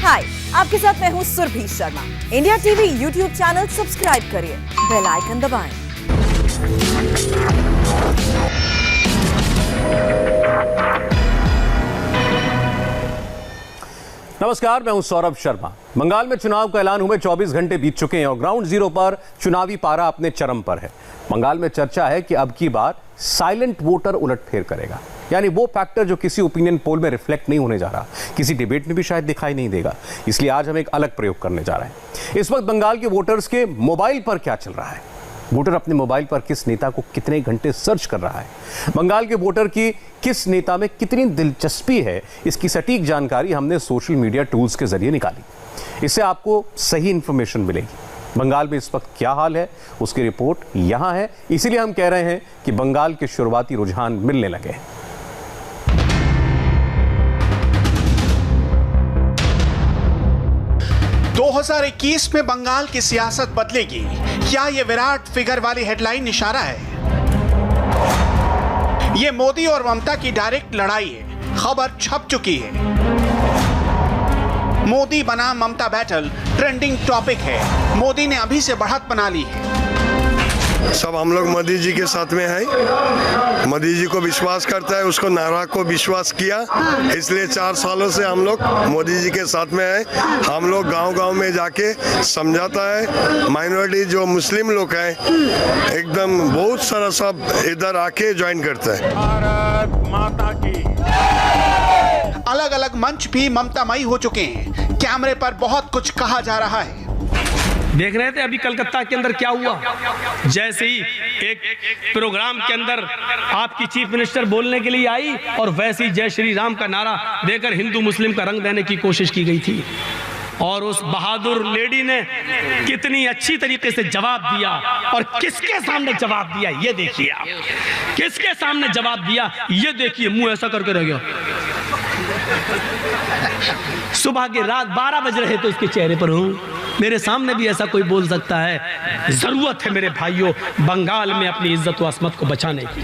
हाय, आपके साथ मैं हूँ Surabhi Sharma. India TV YouTube channel subscribe करिए, बेल आइकन दबाएं। नमस्कार, मैं हूं सौरभ शर्मा। बंगाल में चुनाव का ऐलान हुए 24 घंटे बीत चुके हैं और ग्राउंड जीरो पर चुनावी पारा अपने चरम पर है। बंगाल में चर्चा है कि अब की बार साइलेंट वोटर उलटफेर करेगा, यानी वो फैक्टर जो किसी ओपिनियन पोल में रिफ्लेक्ट नहीं होने जा रहा, किसी डिबेट में भी शायद दिखाई नहीं देगा। इसलिए आज हम एक अलग प्रयोग करने जा रहे हैं। इस वक्त बंगाल के वोटर्स के मोबाइल पर क्या चल रहा है, वोटर अपने मोबाइल पर किस नेता को कितने घंटे सर्च कर रहा है, बंगाल के वोटर की किस नेता में कितनी दिलचस्पी है, इसकी सटीक जानकारी हमने सोशल मीडिया टूल्स के जरिए निकाली। इससे आपको सही इंफॉर्मेशन मिलेगी। बंगाल में इस वक्त क्या हाल है उसकी रिपोर्ट यहां है। इसीलिए हम कह रहे हैं कि बंगाल के शुरुआती रुझान मिलने लगे हैं। दो 2021 में बंगाल की सियासत बदलेगी, क्या ये विराट फिगर वाली हेडलाइन इशारा है? ये मोदी और ममता की डायरेक्ट लड़ाई है, खबर छप चुकी है। मोदी बना ममता बैटल ट्रेंडिंग टॉपिक है। मोदी ने अभी से बढ़त बना ली है। सब हम लोग मोदी जी के साथ में हैं। मोदी जी को विश्वास करता है, उसको नारा को विश्वास किया, इसलिए 4 सालों से हम लोग मोदी जी के साथ में हैं। हम लोग गांव-गांव में जाके समझाता है, माइनॉरिटी जो मुस्लिम लोग हैं एकदम बहुत सारा सब इधर आके ज्वाइन करता है। भारत माता की। अलग अलग मंच भी ममतामयी हो चुके हैं। कैमरे पर बहुत कुछ कहा जा रहा है। देख रहे थे अभी कलकत्ता के अंदर क्या हुआ। जैसे ही एक प्रोग्राम के अंदर आपकी चीफ मिनिस्टर बोलने के लिए आई और वैसे ही जय श्री राम का नारा देकर हिंदू मुस्लिम का रंग देने की कोशिश की गई थी। और उस बहादुर लेडी ने कितनी अच्छी तरीके से जवाब दिया, और किसके सामने जवाब दिया ये देखिए आप, किसके सामने जवाब दिया ये देखिए, मुंह ऐसा करके रह गया। सुबह के रात 12 बज रहे थे उसके चेहरे पर हूं, मेरे सामने भी ऐसा कोई बोल सकता है। जरूरत है मेरे भाइयों बंगाल में अपनी इज्जत व अस्मत को बचाने की।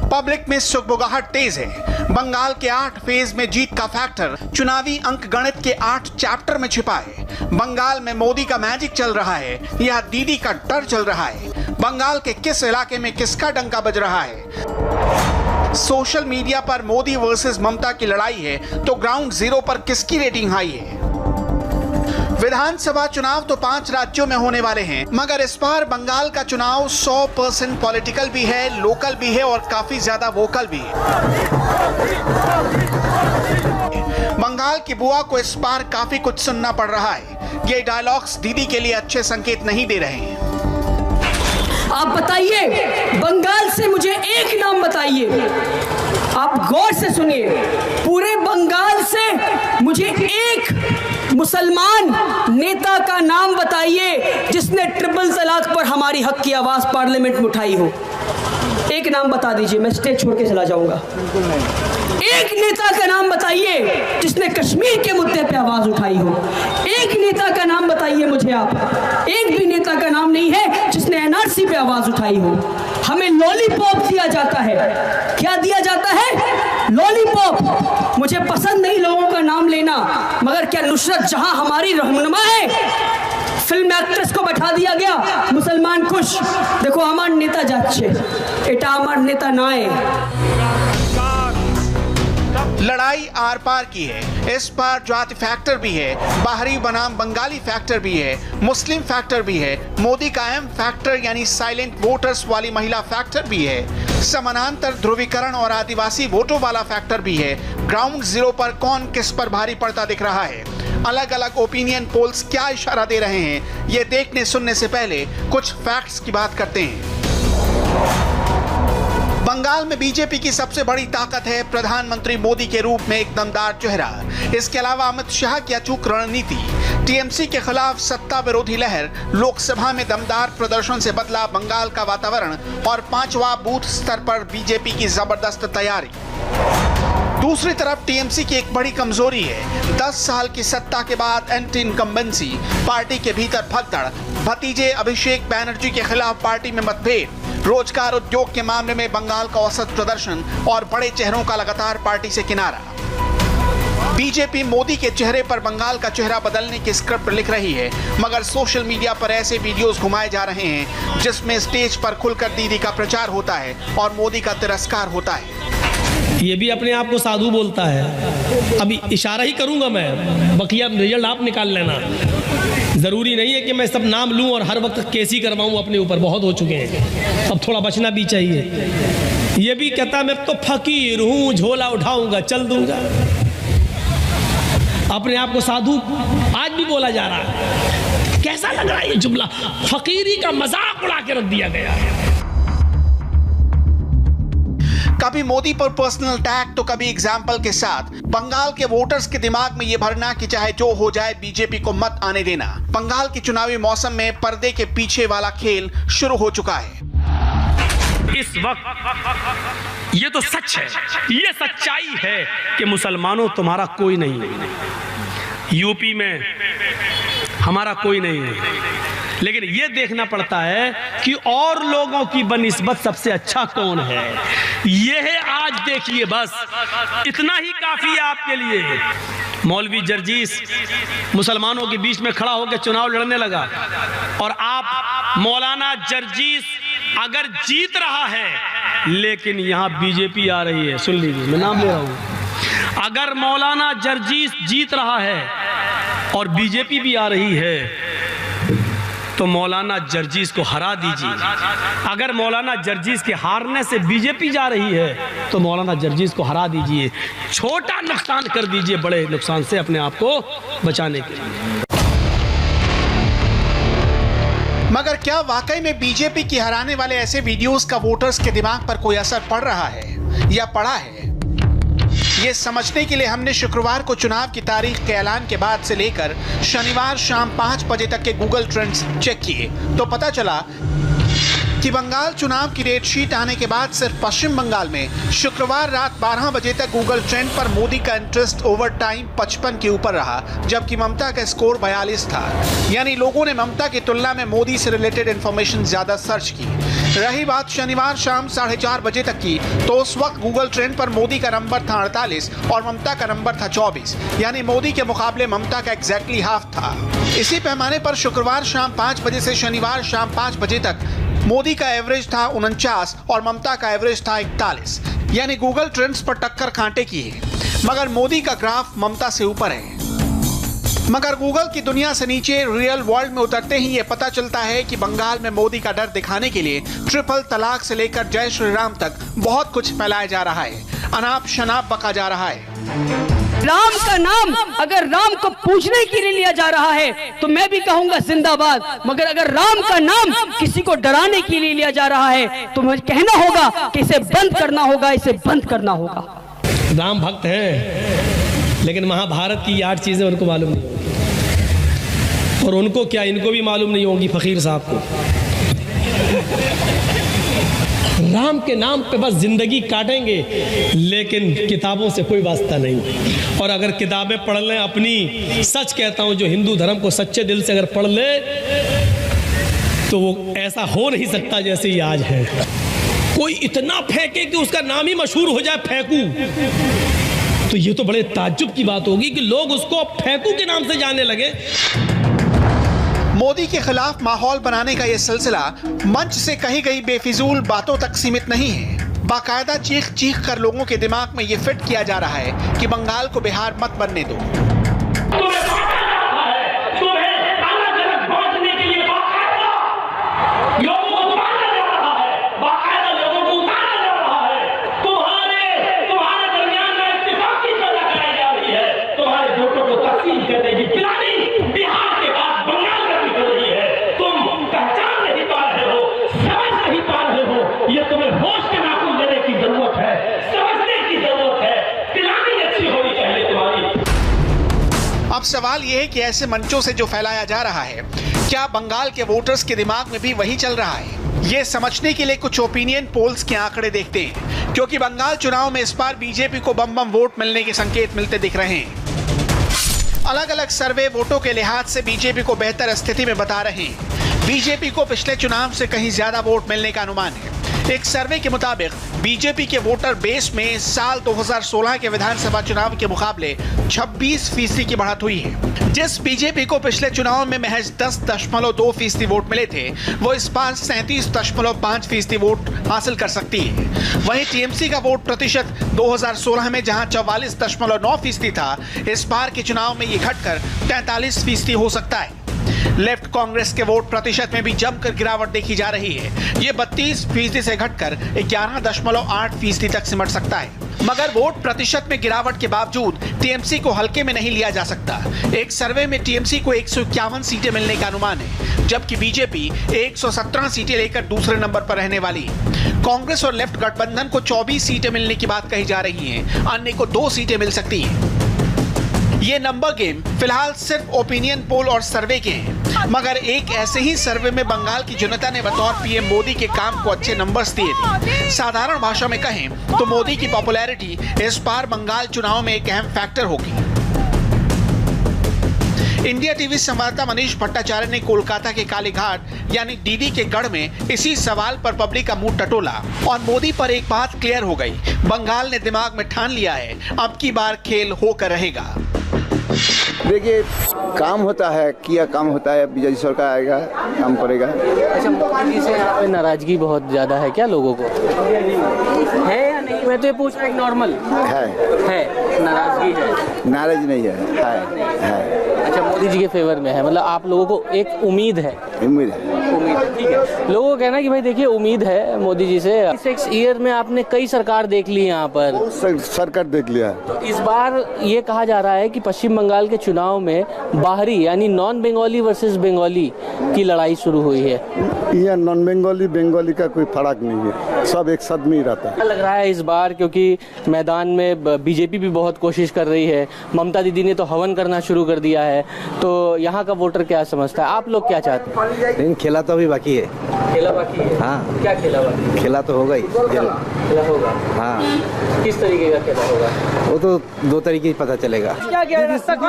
पब्लिक में सुगबुगाहट तेज है। बंगाल के 8 फेज में जीत का फैक्टर चुनावी अंक गणित के 8 चैप्टर में छिपा है। बंगाल में मोदी का मैजिक चल रहा है या दीदी का डर चल रहा है? बंगाल के किस इलाके में किसका डंका बज रहा है? सोशल मीडिया पर मोदी वर्सेस ममता की लड़ाई है तो ग्राउंड जीरो पर किसकी रेटिंग हाई है? विधानसभा चुनाव तो 5 राज्यों में होने वाले हैं, मगर इस बार बंगाल का चुनाव 100% पॉलिटिकल भी है, लोकल भी है और काफी ज्यादा वोकल भी है। बंगाल की बुआ को इस बार काफी कुछ सुनना पड़ रहा है। ये डायलॉग्स दीदी के लिए अच्छे संकेत नहीं दे रहे हैं। आप बताइए, बंगाल से मुझे एक नाम बताइए, आप गौर से सुनिए, पूरे बंगाल से मुझे एक मुसलमान नेता का नाम बताइए जिसने ट्रिपल तलाक पर हमारी हक की आवाज पार्लियामेंट में उठाई हो। एक नाम बता दीजिए, मैं स्टेज छोड़ के चला जाऊंगा। एक नेता का नाम बताइए जिसने कश्मीर के मुद्दे पे आवाज उठाई हो। एक नेता का नाम बताइए मुझे आप। एक भी नेता का नाम नहीं है जिसने एनआरसी पे आवाज उठाई हो। हमें लॉलीपॉप दिया जाता है। क्या दिया जाता है? लॉलीपॉप। मुझे पसंद नहीं लोगों का नाम लेना, मगर क्या नुसरत जहां हमारी रहनुमा है? फिल्म एक्ट्रेस को बैठा दिया गया, मुसलमान खुश। देखो हमार नेता जाच्छे, एटा हमार नेता ना है। लड़ाई आर पार की है। इस बार जाति फैक्टर भी है, बाहरी बनाम बंगाली फैक्टर भी है, मुस्लिम फैक्टर भी है, मोदी का एम फैक्टर यानी साइलेंट वोटर्स वाली महिला फैक्टर भी है, समानांतर ध्रुवीकरण और आदिवासी वोटों वाला फैक्टर भी है। ग्राउंड जीरो पर कौन किस पर भारी पड़ता दिख रहा है? अलग अलग ओपिनियन पोल्स क्या इशारा दे रहे हैं, ये देखने सुनने से पहले कुछ फैक्ट्स की बात करते हैं। बंगाल में बीजेपी की सबसे बड़ी ताकत है प्रधानमंत्री मोदी के रूप में एक दमदार चेहरा। इसके अलावा अमित शाह की अचूक रणनीति, टीएमसी के खिलाफ सत्ता विरोधी लहर, लोकसभा में दमदार प्रदर्शन से बदला बंगाल का वातावरण और 5वां बूथ स्तर पर बीजेपी की जबरदस्त तैयारी। दूसरी तरफ टीएमसी की एक बड़ी कमजोरी है, 10 साल की सत्ता के बाद एंटी इनकम्बेंसी, पार्टी के भीतर भगदड़, भतीजे अभिषेक बैनर्जी के खिलाफ पार्टी में मतभेद, रोजगार उद्योग के मामले में बंगाल का औसत प्रदर्शन और बड़े चेहरों का लगातार पार्टी से किनारा। बीजेपी मोदी के चेहरे पर बंगाल का चेहरा बदलने की स्क्रिप्ट लिख रही है, मगर सोशल मीडिया पर ऐसे वीडियोस घुमाए जा रहे हैं जिसमें स्टेज पर खुलकर दीदी का प्रचार होता है और मोदी का तिरस्कार होता है। ये भी अपने आप को साधु बोलता है। अभी इशारा ही करूंगा मैं, बकिया रिजल्ट आप निकाल लेना। जरूरी नहीं है कि मैं सब नाम लूं और हर वक्त केसी करवाऊं अपने ऊपर, बहुत हो चुके हैं, अब थोड़ा बचना भी चाहिए। ये भी कहता मैं तो फकीर हूं, झोला उठाऊंगा चल दूंगा। अपने आप को साधु आज भी बोला जा रहा है। कैसा लग रहा है ये जुमला? फकीरी का मजाक उड़ा के रख दिया गया है। कभी मोदी पर पर्सनल अटैक तो कभी एग्जाम्पल के साथ बंगाल के वोटर्स के दिमाग में यह भरना कि चाहे जो हो जाए बीजेपी को मत आने देना। बंगाल के चुनावी मौसम में पर्दे के पीछे वाला खेल शुरू हो चुका है। इस वक्त ये तो सच है, ये सच्चाई है कि मुसलमानों तुम्हारा कोई नहीं है, यूपी में हमारा कोई नहीं है। लेकिन ये देखना पड़ता है कि और लोगों की बनिस्बत सबसे अच्छा कौन है। ये है आज देखिए, बस इतना ही काफी है आपके लिए। मौलवी जर्जीस मुसलमानों के बीच में खड़ा होकर चुनाव लड़ने लगा और आप मौलाना जर्जीस अगर जीत रहा है, लेकिन यहां बीजेपी आ रही है, सुन लीजिए मैं नाम ले रहा हूं, अगर मौलाना जर्जीस जीत रहा है और बीजेपी भी आ रही है तो मौलाना जर्जीस को हरा दीजिए। अगर मौलाना जर्जीस के हारने से बीजेपी जा रही है तो मौलाना जर्जीस को हरा दीजिए, छोटा नुकसान कर दीजिए बड़े नुकसान से अपने आप को बचाने के लिए। मगर क्या वाकई में बीजेपी की हराने वाले ऐसे वीडियोस का वोटर्स के दिमाग पर कोई असर पड़ रहा है या पड़ा है? ये समझने के लिए हमने शुक्रवार को चुनाव की तारीख के ऐलान के बाद से लेकर शनिवार शाम 5 बजे तक के गूगल ट्रेंड्स चेक किए तो पता चला कि बंगाल चुनाव की डेट शीट आने के बाद सिर्फ पश्चिम बंगाल में शुक्रवार रात 12 बजे तक गूगल ट्रेंड पर मोदी का इंटरेस्ट ओवर टाइम 55 के ऊपर रहा, जबकि ममता का स्कोर 42 था। यानी लोगों ने ममता की तुलना में मोदी से रिलेटेड इंफॉर्मेशन ज्यादा सर्च की। रही बात शनिवार शाम 4:30 बजे तक की, तो उस वक्त गूगल ट्रेंड पर मोदी का नंबर था 48 और ममता का नंबर था 24, यानी मोदी के मुकाबले ममता का एग्जैक्टली हाफ था। इसी पैमाने पर शुक्रवार शाम 5 बजे से शनिवार शाम 5 बजे तक मोदी का एवरेज था 49 और ममता का एवरेज था 41, यानी गूगल ट्रेंड्स पर टक्कर कांटे की है। मगर मोदी का ग्राफ ममता से ऊपर है। मगर गूगल की दुनिया से नीचे रियल वर्ल्ड में उतरते ही ये पता चलता है कि बंगाल में मोदी का डर दिखाने के लिए ट्रिपल तलाक से लेकर जय श्री राम तक बहुत कुछ फैलाया जा रहा है, अनाप शनाप बका जा रहा है। राम का नाम अगर राम को पूजने के लिए लिया जा रहा है तो मैं भी कहूंगा जिंदाबाद, मगर अगर राम का नाम किसी को डराने के लिए लिया जा रहा है तो मुझे कहना होगा कि इसे बंद करना होगा, इसे बंद करना होगा। राम भक्त हैं, लेकिन महाभारत की 8 चीजें उनको मालूम नहीं होगी, और उनको क्या, इनको भी मालूम नहीं होगी फकीर साहब को। राम के नाम पे बस जिंदगी काटेंगे, लेकिन किताबों से कोई वास्ता नहीं। और अगर किताबें पढ़ लें अपनी, सच कहता हूं, जो हिंदू धर्म को सच्चे दिल से अगर पढ़ ले तो वो ऐसा हो नहीं सकता जैसे ये आज है। कोई इतना फेंके कि उसका नाम ही मशहूर हो जाए, फेंकू, तो ये तो बड़े ताज्जुब की बात होगी कि लोग उसको फेंकू के नाम से जाने लगे। मोदी के खिलाफ माहौल बनाने का यह सिलसिला मंच से कही गई बेफिजूल बातों तक सीमित नहीं है। बाकायदा चीख चीख कर लोगों के दिमाग में यह फिट किया जा रहा है कि बंगाल को बिहार मत बनने दो। अब सवाल यह है कि ऐसे मंचों से जो फैलाया जा रहा है, क्या बंगाल के वोटर्स के दिमाग में भी वही चल रहा है? ये समझने के लिए कुछ ओपिनियन पोल्स के आंकड़े देखते हैं, क्योंकि बंगाल चुनाव में इस बार बीजेपी को बम बम वोट मिलने के संकेत मिलते दिख रहे हैं। अलग अलग सर्वे वोटों के लिहाज से बीजेपी को बेहतर स्थिति में बता रहे हैं। बीजेपी को पिछले चुनाव से कहीं ज्यादा वोट मिलने का अनुमान है। एक सर्वे के मुताबिक बीजेपी के वोटर बेस में साल 2016 के विधानसभा चुनाव के मुकाबले 26% की बढ़त हुई है। जिस बीजेपी को पिछले चुनाव में महज 10.2% वोट मिले थे, वो इस बार 37.5% वोट हासिल कर सकती है। वहीं टीएमसी का वोट प्रतिशत 2016 में जहां 44.9% था, इस बार के चुनाव में ये घटकर 43% हो सकता है। लेफ्ट कांग्रेस के वोट प्रतिशत में भी जमकर गिरावट देखी जा रही है। ये 32% से घटकर 11.8% तक सिमट सकता है। मगर वोट प्रतिशत में गिरावट के बावजूद टीएमसी को हल्के में नहीं लिया जा सकता। एक सर्वे में टीएमसी को 151 सीटें मिलने का अनुमान है, जबकि बीजेपी 117 सीटें लेकर दूसरे नंबर पर रहने वाली है। कांग्रेस और लेफ्ट गठबंधन को 24 सीटें मिलने की बात कही जा रही है, अन्य को 2 सीटें मिल सकती है। ये नंबर गेम फिलहाल सिर्फ ओपिनियन पोल और सर्वे के हैं, मगर एक ऐसे ही सर्वे में बंगाल की जनता ने बतौर पीएम मोदी के काम को अच्छे नंबर्स दिए थे। साधारण भाषा में कहें तो मोदी की पॉपुलैरिटी इस बार बंगाल चुनाव में एक अहम फैक्टर होगी। इंडिया टीवी संवाददाता मनीष भट्टाचार्य ने कोलकाता के कालीघाट यानी डीडी के गढ़ में इसी सवाल पर पब्लिक का मुंह टटोला और मोदी पर एक बात क्लियर हो गई। बंगाल ने दिमाग में ठान लिया है, अब की बार खेल होकर रहेगा। देखिए, काम होता है, किया काम होता है, बीजेपी सरकार आएगा, काम करेगा। अच्छा, मोदी जी से यहाँ पे नाराजगी बहुत ज्यादा है क्या लोगों को? है या नहीं? मैं तो ये पूछ रहा हूँ, नॉर्मल है नाराजगी है? नाराज नहीं है। अच्छा, मोदी जी के फेवर में है, मतलब आप लोगों को एक उम्मीद है? उम्मीद है, ठीक है। लोगों को कहना कि भाई देखिए उम्मीद है मोदी जी से। 6 ईयर में आपने कई सरकार देख ली यहाँ पर, सरकार देख लिया। तो इस बार ये कहा जा रहा है कि पश्चिम बंगाल के चुनाव में बाहरी यानी नॉन बंगाली वर्सेस बंगाली की लड़ाई शुरू हुई है। यहाँ नॉन बंगाली बंगाली का कोई फर्क नहीं है, सब एक साथ में ही रहता है। लग रहा है इस बार, क्योंकि मैदान में बीजेपी भी बहुत कोशिश कर रही है, ममता दीदी ने तो हवन करना शुरू कर दिया है, तो यहाँ का वोटर क्या समझता है? आप लोग क्या चाहते हैं? लेकिन खेला तो अभी बाकी है। खेला बाकी है? हाँ। क्या खेला बाकी? खेला तो होगा ही। खेला होगा? हाँ। किस तरीके का खेला होगा? वो तो 2 तरीके पता चलेगा। क्या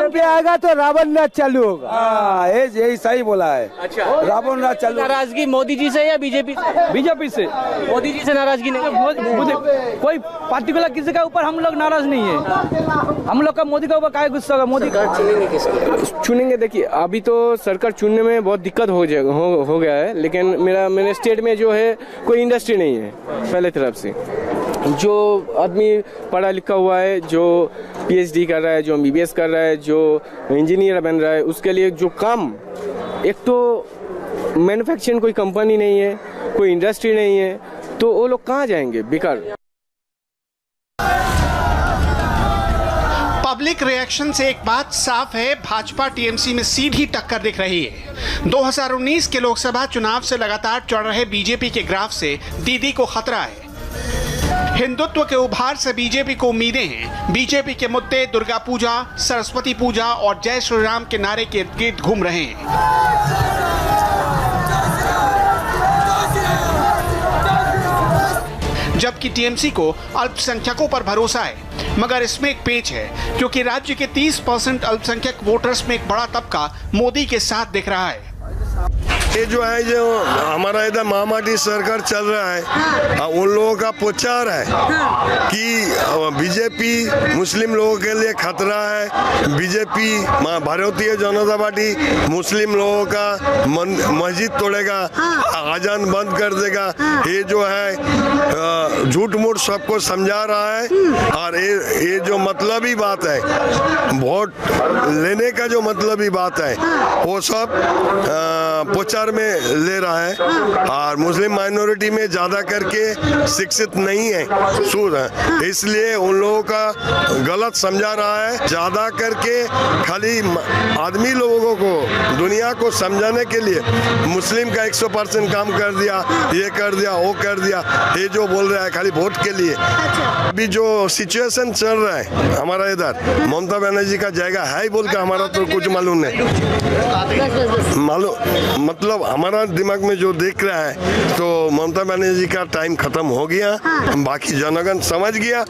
पे आएगा तो रावण राज चालू होगा। यही सही बोला है। अच्छा, रावण राज चालू। नाराजगी मोदी जी से या बीजेपी से? बीजेपी से। मोदी जी से नाराजगी नहीं? कोई पार्टिकुलर किसी के ऊपर हम लोग नाराज नहीं है। हम लोग का मोदी के ऊपर क्या गुस्सा होगा? मोदी चुनेंगे। देखिए, अभी तो सरकार चुनने में बहुत दिक्कत हो गया है, लेकिन मेरे स्टेट में जो है कोई इंडस्ट्री नहीं है पहले तरफ से। जो आदमी पढ़ा लिखा हुआ है, जो पीएचडी कर रहा है, जो एमबीबीएस कर रहा है, जो इंजीनियर बन रहा है, उसके लिए जो काम, एक तो मैन्युफैक्चरिंग कोई कंपनी नहीं है, कोई इंडस्ट्री नहीं है, तो वो लोग कहाँ जाएंगे? बेकार। पब्लिक रिएक्शन से एक बात साफ है, भाजपा टीएमसी में सीधी टक्कर दिख रही है। 2019 के लोकसभा चुनाव से लगातार चढ़ रहे बीजेपी के ग्राफ से दीदी को खतरा है। हिंदुत्व के उभार से बीजेपी को उम्मीदें हैं। बीजेपी के मुद्दे दुर्गा पूजा, सरस्वती पूजा और जय श्री राम के नारे के इर्द-गिर्द घूम रहे हैं। जबकि टीएमसी को अल्पसंख्यकों पर भरोसा है, मगर इसमें एक पेच है, क्योंकि राज्य के 30% अल्पसंख्यक वोटर्स में एक बड़ा तबका मोदी के साथ दिख रहा है। ये जो है, जो हमारा इधर महामाटी सरकार चल रहा है, उन लोगों का प्रचार है कि बीजेपी मुस्लिम लोगों के लिए खतरा है। बीजेपी भारतीय जनता पार्टी मुस्लिम लोगों का मस्जिद तोड़ेगा, अजान बंद कर देगा। ये जो है झूठ मूठ सबको समझा रहा है। और ये जो मतलबी बात है, वोट लेने का जो मतलबी बात है, वो सब प्रचार में ले रहा है। और मुस्लिम माइनॉरिटी में ज्यादा करके शिक्षित नहीं है, सूद है, इसलिए उन लोगों का गलत समझा रहा है। ज्यादा करके खाली आदमी लोगों को, दुनिया को समझाने के लिए मुस्लिम का 100% काम कर दिया, ये कर दिया, वो कर दिया, ये जो बोल रहा है खाली वोट के लिए। अभी जो सिचुएशन चल रहा है हमारा इधर, ममता बनर्जी का जाएगा है बोल के हमारा तो कुछ मालूम नहीं। मतलब हमारा दिमाग में जो देख रहा है, तो ममता बनर्जी का टाइम खत्म हो गया। बाकी जनगण समझ गया,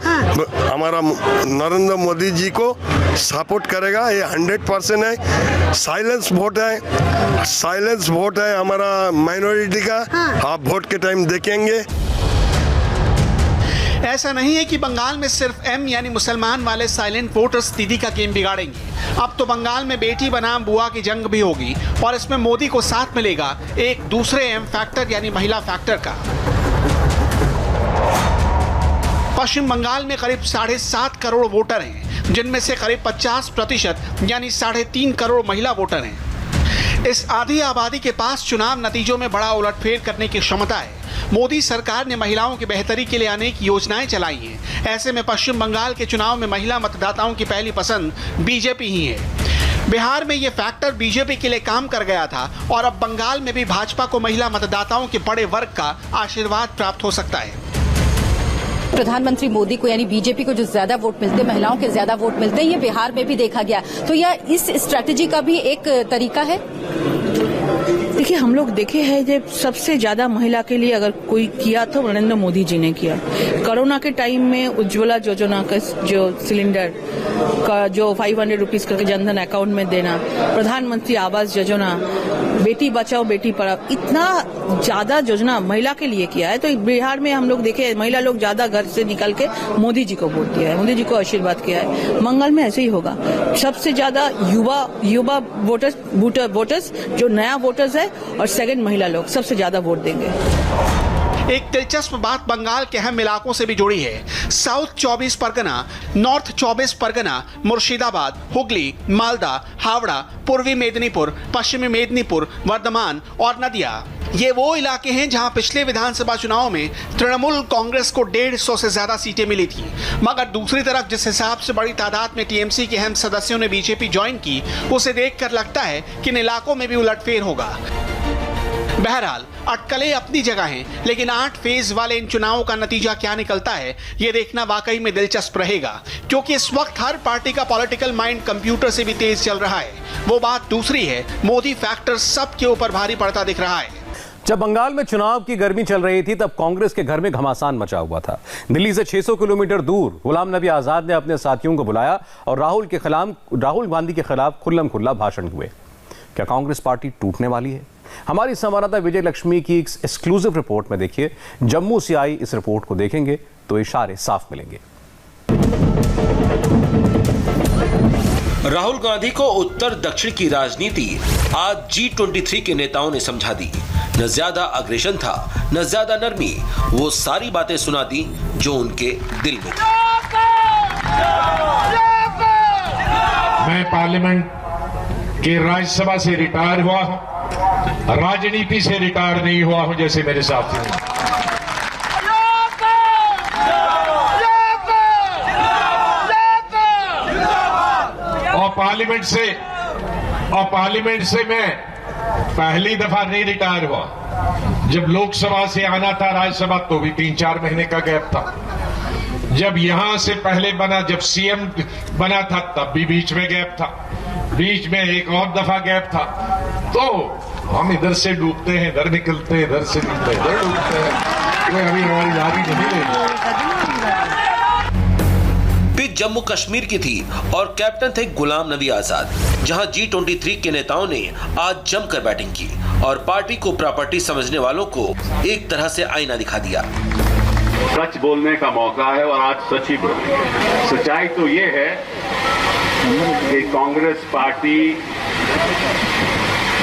हमारा नरेंद्र मोदी जी को सपोर्ट करेगा, ये 100% है। साइलेंस वोट है, साइलेंस वोट है हमारा माइनॉरिटी का। आप वोट के टाइम देखेंगे। ऐसा नहीं है कि बंगाल में सिर्फ एम यानी मुसलमान वाले साइलेंट वोटर्स दीदी का गेम बिगाड़ेंगे। अब तो बंगाल में बेटी बनाम बुआ की जंग भी होगी और इसमें मोदी को साथ मिलेगा एक दूसरे एम फैक्टर यानी महिला फैक्टर का। पश्चिम बंगाल में करीब 7.5 करोड़ वोटर हैं, जिनमें से करीब 50% यानी 3.5 करोड़ महिला वोटर हैं। इस आधी आबादी के पास चुनाव नतीजों में बड़ा उलटफेर करने की क्षमता है। मोदी सरकार ने महिलाओं की बेहतरी के लिए अनेक योजनाएं चलाई हैं। ऐसे में पश्चिम बंगाल के चुनाव में महिला मतदाताओं की पहली पसंद बीजेपी ही है। बिहार में ये फैक्टर बीजेपी के लिए काम कर गया था और अब बंगाल में भी भाजपा को महिला मतदाताओं के बड़े वर्ग का आशीर्वाद प्राप्त हो सकता है। प्रधानमंत्री मोदी को यानी बीजेपी को जो ज्यादा वोट मिलते हैं, महिलाओं के ज्यादा वोट मिलते हैं, ये बिहार में भी देखा गया। तो यह इस स्ट्रैटेजी का भी एक तरीका है। देखिए, हम लोग देखे हैं जब सबसे ज्यादा महिला के लिए अगर कोई किया तो नरेंद्र मोदी जी ने किया। कोरोना के टाइम में उज्ज्वला योजना का जो सिलेंडर का जो 500 रुपीज करके जनधन अकाउंट में देना, प्रधानमंत्री आवास योजना, बेटी बचाओ बेटी पढ़ाओ, इतना ज्यादा योजना महिला के लिए किया है। तो बिहार में हम लोग देखे महिला लोग ज्यादा घर से निकल के मोदी जी को वोट दिया है, मोदी जी को आशीर्वाद किया है। बंगाल में ऐसे ही होगा। सबसे ज्यादा युवा वोटर्स जो नया वोटर्स है और सेकंड महिला लोग सबसे ज्यादा वोट देंगे। एक दिलचस्प बात बंगाल के अहम इलाकों से भी जुड़ी है। साउथ 24 परगना, नॉर्थ 24 परगना, मुर्शिदाबाद, हुगली, मालदा, हावड़ा, पूर्वी मेदिनीपुर, पश्चिमी मेदिनीपुर, वर्धमान और नदिया। ये वो इलाके हैं जहां पिछले विधानसभा चुनाव में तृणमूल कांग्रेस को 150 से ज्यादा सीटें मिली थी। मगर दूसरी तरफ जिस हिसाब से बड़ी तादाद में टीएमसी के अहम सदस्यों ने बीजेपी ज्वाइन की, उसे देखकर लगता है कि इन इलाकों में भी उलटफेर होगा। बहरहाल अटकलें अपनी जगह हैं, लेकिन 8 फेज वाले इन चुनावों का नतीजा क्या निकलता है, ये देखना वाकई में दिलचस्प रहेगा, क्योंकि इस वक्त हर पार्टी का पॉलिटिकल माइंड कंप्यूटर से भी तेज चल रहा है। वो बात दूसरी है, मोदी फैक्टर सबके ऊपर भारी पड़ता दिख रहा है। जब बंगाल में चुनाव की गर्मी चल रही थी, तब कांग्रेस के घर में घमासान मचा हुआ था। दिल्ली से 600 किलोमीटर दूर गुलाम नबी आजाद ने अपने साथियों को बुलाया और राहुल गांधी के खिलाफ खुल्लम खुल्ला भाषण हुए। क्या कांग्रेस पार्टी टूटने वाली है? हमारी संवाददाता विजय लक्ष्मी की एक एक्सक्लूसिव रिपोर्ट में देखिए। जम्मू से आई इस रिपोर्ट को देखेंगे तो इशारे साफ मिलेंगे। राहुल गांधी को उत्तर दक्षिण की राजनीति आज G23 के नेताओं ने समझा दी। न ज्यादा अग्रेशन था, न ज्यादा नरमी, वो सारी बातें सुना दी जो उनके दिल में थी। मैं पार्लियामेंट के राज्यसभा से रिटायर हुआ हूं, राजनीति से रिटायर नहीं हुआ हूं जैसे मेरे साथी हैं। और पार्लियामेंट से मैं पहली दफा नहीं रिटायर हुआ। जब लोकसभा से आना था राज्यसभा तो भी 3-4 महीने का गैप था। जब यहां से पहले बना, जब सीएम बना था तब भी बीच में गैप था, बीच में एक और दफा गैप था। तो हम इधर से डूबते हैं, इधर निकलते हैं, इधर से निकलते हैं, इधर डूबते हैं। कोई अभी हमारी जारी नहीं रही। पिच जम्मू कश्मीर की थी और कैप्टन थे गुलाम नबी आजाद, जहां G23 के नेताओं ने आज जमकर बैटिंग की और पार्टी को प्रॉपर्टी समझने वालों को एक तरह से आईना दिखा दिया। सच बोलने का मौका है और आज सच ही बोलेंगे। सच्चाई तो ये है कि कांग्रेस पार्टी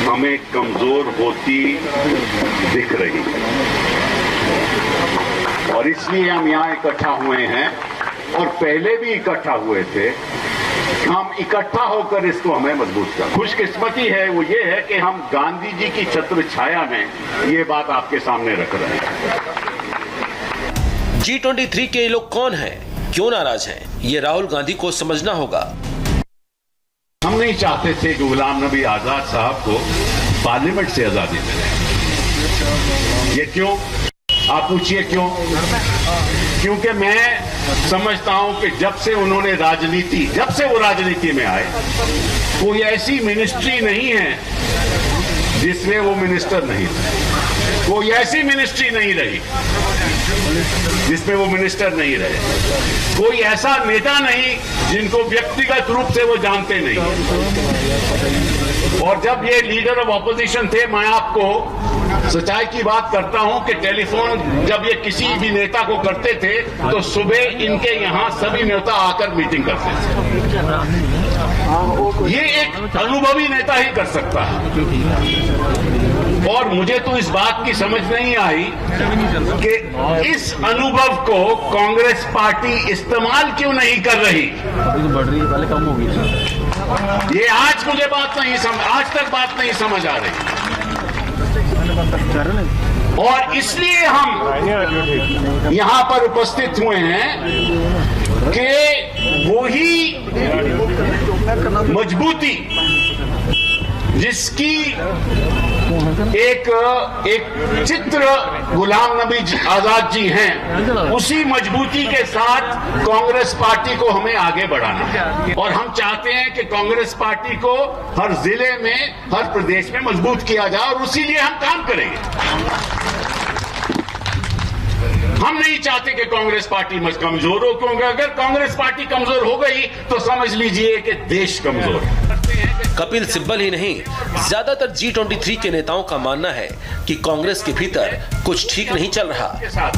हमें कमजोर होती दिख रही है और इसलिए हम यहाँ इकट्ठा हुए हैं और पहले भी इकट्ठा हुए थे। हम इकट्ठा होकर इसको हमें मजबूत कर। खुशकिस्मती है वो ये है कि हम गांधी जी की छत्र छाया में ये बात आपके सामने रख रहे हैं। G23 के लोग कौन हैं, क्यों नाराज हैं, ये राहुल गांधी को समझना होगा। हम नहीं चाहते थे कि गुलाम नबी आजाद साहब को पार्लियामेंट से आजादी मिले। ये क्यों, आप पूछिए क्यों? क्योंकि मैं समझता हूं कि जब से वो राजनीति में आए, कोई ऐसी मिनिस्ट्री नहीं है जिसमें वो मिनिस्टर नहीं थे। कोई ऐसी मिनिस्ट्री नहीं रही जिसमें वो मिनिस्टर नहीं रहे, कोई ऐसा नेता नहीं जिनको व्यक्तिगत रूप से वो जानते नहीं। और जब ये लीडर ऑफ ऑपोजिशन थे, मैं आपको सच्चाई की बात करता हूं कि टेलीफोन जब ये किसी भी नेता को करते थे तो सुबह इनके यहां सभी नेता आकर मीटिंग करते थे। ये एक अनुभवी नेता ही कर सकता है। और मुझे तो इस बात की समझ नहीं आई कि इस अनुभव को कांग्रेस पार्टी इस्तेमाल क्यों नहीं कर रही। ये आज मुझे आज तक बात नहीं समझ आ रही। और इसलिए हम यहां पर उपस्थित हुए हैं कि वही मजबूती जिसकी एक चित्र गुलाम नबी आजाद जी हैं, उसी मजबूती के साथ कांग्रेस पार्टी को हमें आगे बढ़ाना है। और हम चाहते हैं कि कांग्रेस पार्टी को हर जिले में, हर प्रदेश में मजबूत किया जाए और उसी लिए हम काम करेंगे। हम नहीं चाहते कि कांग्रेस पार्टी कमजोर हो, क्योंकि अगर कांग्रेस पार्टी कमजोर हो गई तो समझ लीजिए कि देश कमजोर है। कपिल सिब्बल ही नहीं, ज्यादातर G23 के नेताओं का मानना है कि कांग्रेस के भीतर कुछ ठीक नहीं चल रहा।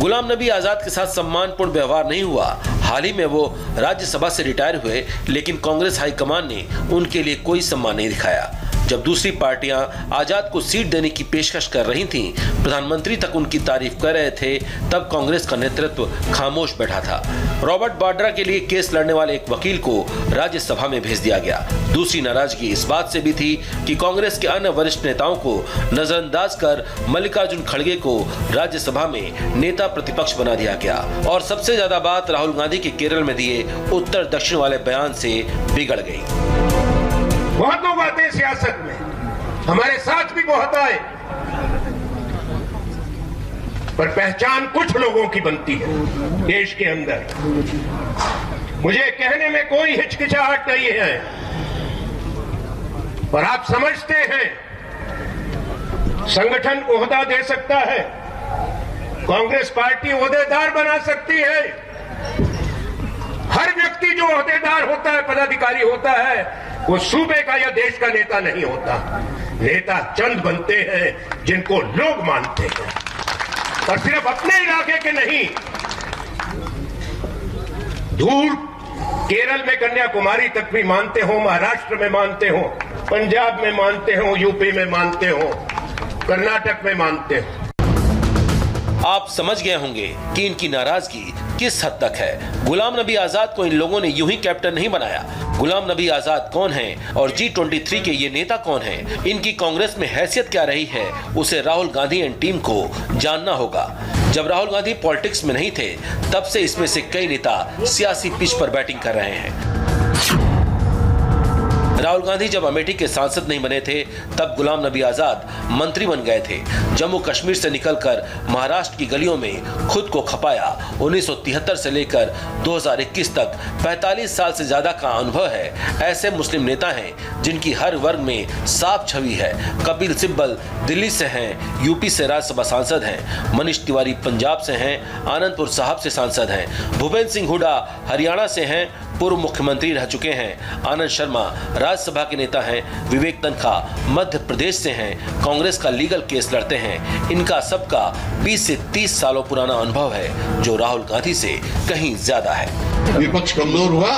गुलाम नबी आजाद के साथ सम्मानपूर्ण व्यवहार नहीं हुआ। हाल ही में वो राज्यसभा से रिटायर हुए, लेकिन कांग्रेस हाईकमान ने उनके लिए कोई सम्मान नहीं दिखाया। जब दूसरी पार्टियां आजाद को सीट देने की पेशकश कर रही थीं, प्रधानमंत्री तक उनकी तारीफ कर रहे थे, तब कांग्रेस का नेतृत्व खामोश बैठा था। रॉबर्ट वाड्रा के लिए केस लड़ने वाले एक वकील को राज्यसभा में भेज दिया गया। दूसरी नाराजगी इस बात से भी थी कि कांग्रेस के अन्य वरिष्ठ नेताओं को नजरअंदाज कर मल्लिकार्जुन खड़गे को राज्यसभा में नेता प्रतिपक्ष बना दिया गया। और सबसे ज्यादा बात राहुल गांधी के केरल में दिए उत्तर दक्षिण वाले बयान से बिगड़ गई। बहुत लोग आते हैं सियासत में, हमारे साथ भी बहुत आए, पर पहचान कुछ लोगों की बनती है देश के अंदर। मुझे कहने में कोई हिचकिचाहट नहीं है, पर आप समझते हैं संगठन ओहदा दे सकता है, कांग्रेस पार्टी ओहदेदार बना सकती है। हर व्यक्ति जो ओहदेदार होता है, पदाधिकारी होता है, वो सूबे का या देश का नेता नहीं होता। नेता चंद बनते हैं जिनको लोग मानते हैं, और सिर्फ अपने इलाके के नहीं, दूर केरल में कन्याकुमारी तक भी मानते हो, महाराष्ट्र में मानते हो, पंजाब में मानते हो, यूपी में मानते हो, कर्नाटक में मानते हो। आप समझ गए होंगे कि इनकी नाराजगी किस हद तक है। गुलाम नबी आजाद को इन लोगों ने यूं ही कैप्टन नहीं बनाया। गुलाम नबी आजाद कौन हैं और G23 के ये नेता कौन हैं, इनकी कांग्रेस में हैसियत क्या रही है, उसे राहुल गांधी एंड टीम को जानना होगा। जब राहुल गांधी पॉलिटिक्स में नहीं थे, तब से इसमें से कई नेता सियासी पिच पर बैटिंग कर रहे हैं। राहुल गांधी जब अमेठी के सांसद नहीं बने थे, तब गुलाम नबी आजाद मंत्री बन गए थे। जम्मू कश्मीर से निकलकर महाराष्ट्र की गलियों में खुद को खपाया। 1973 से लेकर 2021 तक 45 साल से ज्यादा का अनुभव है। ऐसे मुस्लिम नेता हैं जिनकी हर वर्ग में साफ छवि है। कपिल सिब्बल दिल्ली से हैं, यूपी से राज्यसभा सांसद हैं। मनीष तिवारी पंजाब से हैं, आनंदपुर साहब से सांसद हैं। भूपेंद्र सिंह हुड्डा हरियाणा से हैं, पूर्व मुख्यमंत्री रह चुके हैं। आनंद शर्मा राज्यसभा के नेता हैं। विवेक तन्खा मध्य प्रदेश से हैं, कांग्रेस का लीगल केस लड़ते हैं। इनका सबका 20 से 30 सालों पुराना अनुभव है, जो राहुल गांधी से कहीं ज्यादा है। विपक्ष कमजोर हुआ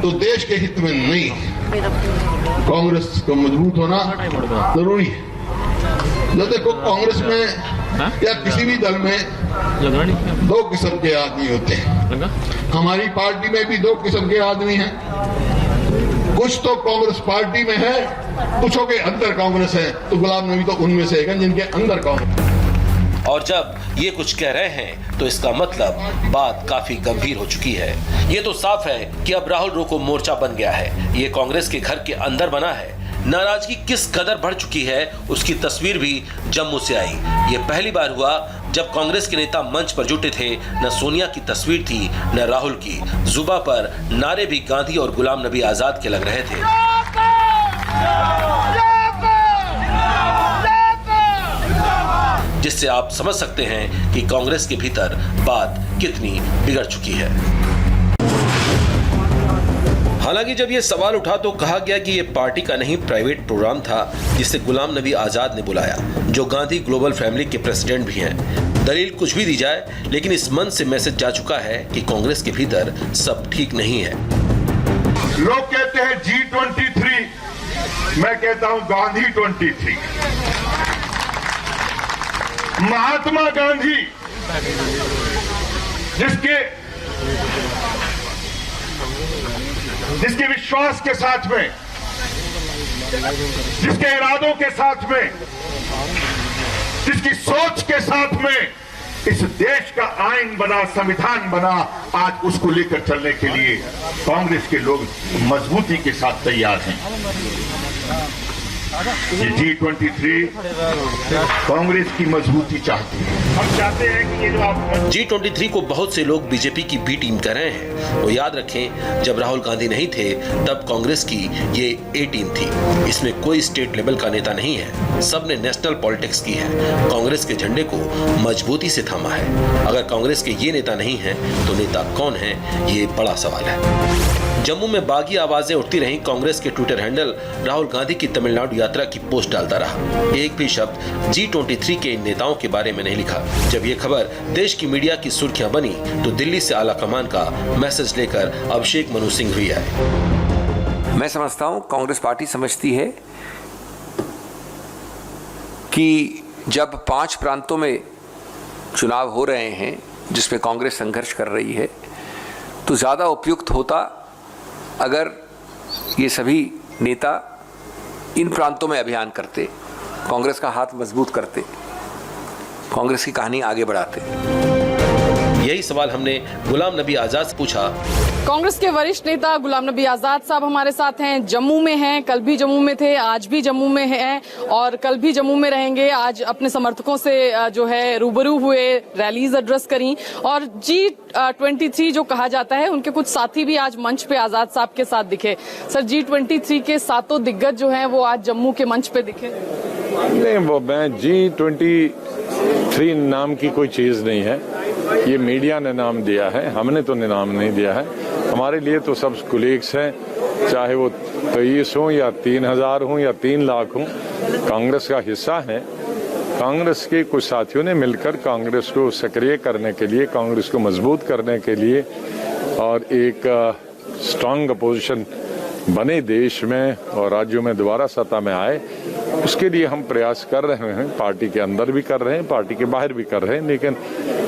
तो देश के हित में नहीं, कांग्रेस को मजबूत होना जरूरी है। जो देखो, कांग्रेस में या किसी भी दल में दो किस्म के आदमी होते हैं। हमारी पार्टी में भी दो किस्म के आदमी हैं। कुछ तो कांग्रेस पार्टी में है, कुछों के अंदर कांग्रेस है, तो गुलाम नबी तो उनमें से है जिनके अंदर कांग्रेस। और जब ये कुछ कह रहे हैं तो इसका मतलब बात काफी गंभीर हो चुकी है। ये तो साफ है कि अब राहुल रोको मोर्चा बन गया है। ये कांग्रेस के घर के अंदर बना है। नाराजगी किस कदर बढ़ चुकी है, उसकी तस्वीर भी जम्मू से आई। ये पहली बार हुआ जब कांग्रेस के नेता मंच पर जुटे थे। न सोनिया की तस्वीर थी, न राहुल की। जुबा पर नारे भी गांधी और गुलाम नबी आजाद के लग रहे थे। जिससे आप समझ सकते हैं कि कांग्रेस के भीतर बात कितनी बिगड़ चुकी है। हालांकि जब ये सवाल उठा तो कहा गया कि ये पार्टी का नहीं प्राइवेट प्रोग्राम था जिसे गुलाम नबी आजाद ने बुलाया, जो गांधी ग्लोबल फैमिली के प्रेसिडेंट भी हैं। दलील कुछ भी दी जाए, लेकिन इस मन से मैसेज जा चुका है कि कांग्रेस के भीतर सब ठीक नहीं है। लोग कहते हैं G23, मैं कहता हूं गांधी 23। महात्मा गांधी जिसके विश्वास के साथ में, जिसके इरादों के साथ में, जिसकी सोच के साथ में इस देश का आईन बना, संविधान बना, आज उसको लेकर चलने के लिए कांग्रेस के लोग मजबूती के साथ तैयार हैं। ये G23 कांग्रेस की मजबूती चाहती है। हम चाहते हैं कि ये जो आप G23 को बहुत से लोग बीजेपी की बी टीम कह रहे हैं। वो याद रखें, जब राहुल गांधी नहीं थे तब कांग्रेस की ये ए टीम थी। इसमें कोई स्टेट लेवल का नेता नहीं है, सबने नेशनल पॉलिटिक्स की है। कांग्रेस के झंडे को मजबूती से थामा है। अगर कांग्रेस के ये नेता नहीं है तो नेता कौन है, ये बड़ा सवाल है। जम्मू में बागी आवाजें उठती रहीं। कांग्रेस के ट्विटर हैंडल राहुल गांधी की तमिलनाडु यात्रा की पोस्ट डालता रहा। एक भी शब्द G23 के इन नेताओं के बारे में नहीं लिखा। जब ये खबर देश की मीडिया की सुर्खियां बनी तो दिल्ली से आला कमान का मैसेज लेकर अभिषेक मनु सिंघवी आए। मैं समझता हूं कांग्रेस पार्टी समझती है कि जब 5 प्रांतों में चुनाव हो रहे हैं जिसमें कांग्रेस संघर्ष कर रही है, तो ज़्यादा उपयुक्त होता अगर ये सभी नेता इन प्रांतों में अभियान करते, कांग्रेस का हाथ मजबूत करते, कांग्रेस की कहानी आगे बढ़ाते। यही सवाल हमने गुलाम नबी आजाद से पूछा। कांग्रेस के वरिष्ठ नेता गुलाम नबी आजाद साहब हमारे साथ हैं। जम्मू में हैं, कल भी जम्मू में थे, आज भी जम्मू में हैं और कल भी जम्मू में रहेंगे। आज अपने समर्थकों से जो है रूबरू हुए, रैलीज एड्रेस करी और G23 जो कहा जाता है, उनके कुछ साथी भी आज मंच पे आजाद साहब के साथ दिखे। सर, G23 के सातों दिग्गज जो हैं वो आज जम्मू के मंच पे दिखे। नहीं, वो मैं G23 नाम की कोई चीज नहीं है, ये मीडिया ने नाम दिया है, हमने तो नाम नहीं दिया है। हमारे लिए तो सब कुलीग्स हैं, चाहे वो 23 हों या 3000 हों या 3 लाख हों, कांग्रेस का हिस्सा है। कांग्रेस के कुछ साथियों ने मिलकर कांग्रेस को सक्रिय करने के लिए, कांग्रेस को मजबूत करने के लिए और एक स्ट्रांग अपोजिशन बने देश में और राज्यों में दोबारा सत्ता में आए, उसके लिए हम प्रयास कर रहे हैं। पार्टी के अंदर भी कर रहे हैं, पार्टी के बाहर भी कर रहे हैं, लेकिन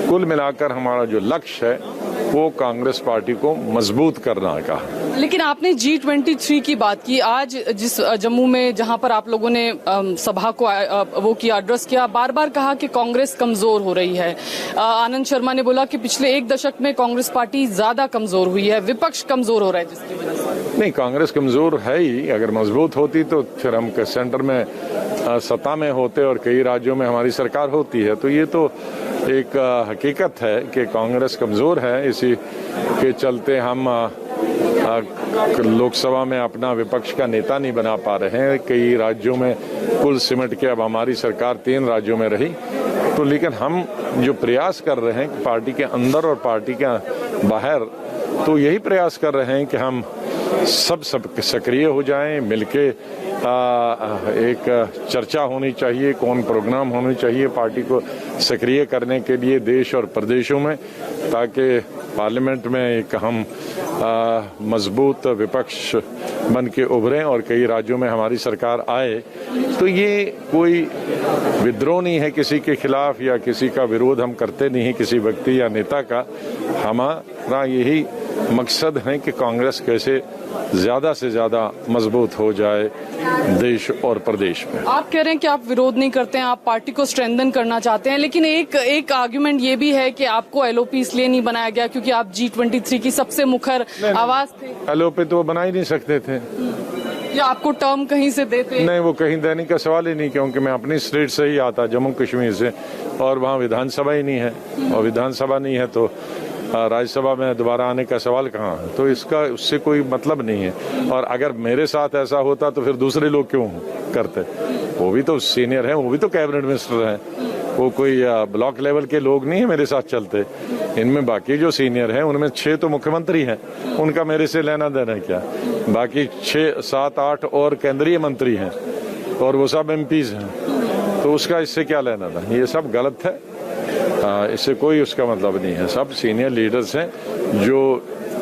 कुल मिलाकर हमारा जो लक्ष्य है वो कांग्रेस पार्टी को मजबूत करना का। लेकिन आपने G23 की बात की। आज जिस जम्मू में जहां पर आप लोगों ने सभा को वो किया, एड्रेस किया, बार बार कहा कि कांग्रेस कमजोर हो रही है। आनंद शर्मा ने बोला कि पिछले 1 दशक में कांग्रेस पार्टी ज्यादा कमजोर हुई है, विपक्ष कमजोर हो रहा है जिसकी वजह से। नहीं, कांग्रेस कमजोर है ही। अगर मजबूत होती तो फिर हम सेंटर में सत्ता में होते और कई राज्यों में हमारी सरकार होती है। तो ये तो एक हकीकत है कि कांग्रेस कमजोर है, इसी के चलते हम लोकसभा में अपना विपक्ष का नेता नहीं बना पा रहे हैं। कई राज्यों में कुल सिमट के अब हमारी सरकार 3 राज्यों में रही। तो लेकिन हम जो प्रयास कर रहे हैं पार्टी के अंदर और पार्टी के बाहर, तो यही प्रयास कर रहे हैं कि हम सब सक्रिय हो जाएं, मिलके एक चर्चा होनी चाहिए, कौन प्रोग्राम होनी चाहिए पार्टी को सक्रिय करने के लिए देश और प्रदेशों में, ताकि पार्लियामेंट में एक हम मजबूत विपक्ष बन के उभरें और कई राज्यों में हमारी सरकार आए। तो ये कोई विद्रोह नहीं है किसी के खिलाफ या किसी का विरोध हम करते नहीं है किसी व्यक्ति या नेता का। हमारा यही मकसद है कि कांग्रेस कैसे ज्यादा से ज्यादा मजबूत हो जाए देश और प्रदेश में। आप कह रहे हैं कि आप विरोध नहीं करते हैं, आप पार्टी को स्ट्रेंथन करना चाहते हैं, लेकिन एक आर्गुमेंट ये भी है कि आपको एलओपी इसलिए नहीं बनाया गया क्योंकि आप G23 की सबसे मुखर आवाज थे। एलओपी तो बना ही नहीं सकते थे, या आपको टर्म कहीं से देते? नहीं, वो कहीं देने का सवाल ही नहीं, क्योंकि मैं अपनी स्टेट से ही आता, जम्मू कश्मीर से, और वहाँ विधानसभा ही नहीं है, और विधानसभा नहीं है तो राज्यसभा में दोबारा आने का सवाल कहाँ है। तो इसका उससे कोई मतलब नहीं है। और अगर मेरे साथ ऐसा होता तो फिर दूसरे लोग क्यों करते? वो भी तो सीनियर हैं, वो भी तो कैबिनेट मिनिस्टर हैं, वो कोई ब्लॉक लेवल के लोग नहीं है मेरे साथ चलते। इनमें बाकी जो सीनियर हैं उनमें 6 तो मुख्यमंत्री हैं, उनका मेरे से लेना देना है क्या। बाकी 6, 7, 8 और केंद्रीय मंत्री हैं और वो सब MPs हैं, तो उसका इससे क्या लेना था। ये सब गलत है, इससे कोई उसका मतलब नहीं है। सब सीनियर लीडर्स हैं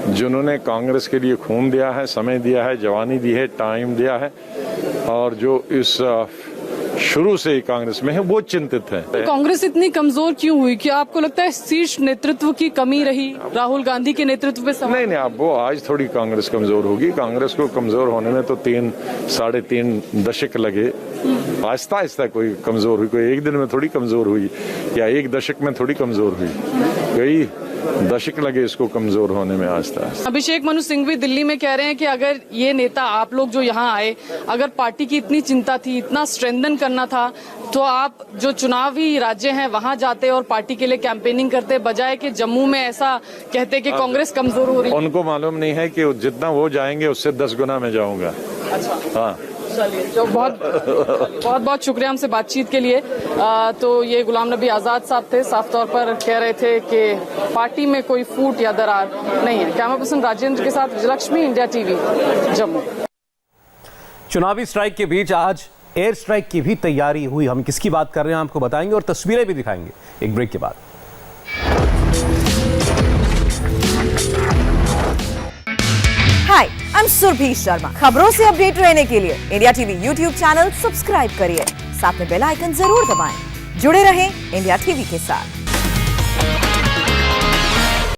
जिन्होंने कांग्रेस के लिए खून दिया है, समय दिया है, जवानी दी है, टाइम दिया है, और जो इस शुरू से ही कांग्रेस में है वो चिंतित है। कांग्रेस इतनी कमजोर क्यों हुई? क्या आपको लगता है शीर्ष नेतृत्व की कमी रही राहुल गांधी के नेतृत्व पे? नहीं, अब वो आज थोड़ी कांग्रेस कमजोर होगी। कांग्रेस को कमजोर होने में तो 3-3.5 दशक लगे। आहिस्ता आहिस्ता कोई कमजोर हुई, कोई एक दिन में थोड़ी कमजोर हुई या एक दशक में थोड़ी कमजोर हुई, कई दशक लगे इसको कमजोर होने में आहिस्ता आहिस्ता। अभिषेक मनु सिंघवी दिल्ली में कह रहे हैं कि अगर ये नेता आप लोग जो यहाँ आए, अगर पार्टी की इतनी चिंता थी, इतना स्ट्रेंथन करना था, तो आप जो चुनावी राज्य हैं वहां जाते और पार्टी के लिए कैंपेनिंग करते, बजाय कि जम्मू में ऐसा कहते कि कांग्रेस कमजोर हो रही है। उनको मालूम नहीं है कि जितना वो जाएंगे उससे 10 गुना मैं जाऊंगा। अच्छा, हाँ, चलिए, तो बहुत शुक्रिया हमसे बातचीत के लिए। तो ये गुलाम नबी आजाद साहब थे, साफ तौर पर कह रहे थे कि पार्टी में कोई फूट या दरार नहीं है। कैमरा पर्सन राजेंद्र के साथ विजयलक्ष्मी, इंडिया टीवी, जम्मू। चुनावी स्ट्राइक के बीच आज एयर स्ट्राइक की भी तैयारी हुई। हम किसकी बात कर रहे हैं आपको बताएंगे और तस्वीरें भी दिखाएंगे एक ब्रेक के बाद। हाय, आई एम सुरभि शर्मा। खबरों से अपडेट रहने के लिए India TV YouTube channel subscribe करिए, साथ में बेल आइकन जरूर दबाएं। जुड़े रहें इंडिया टीवी के साथ।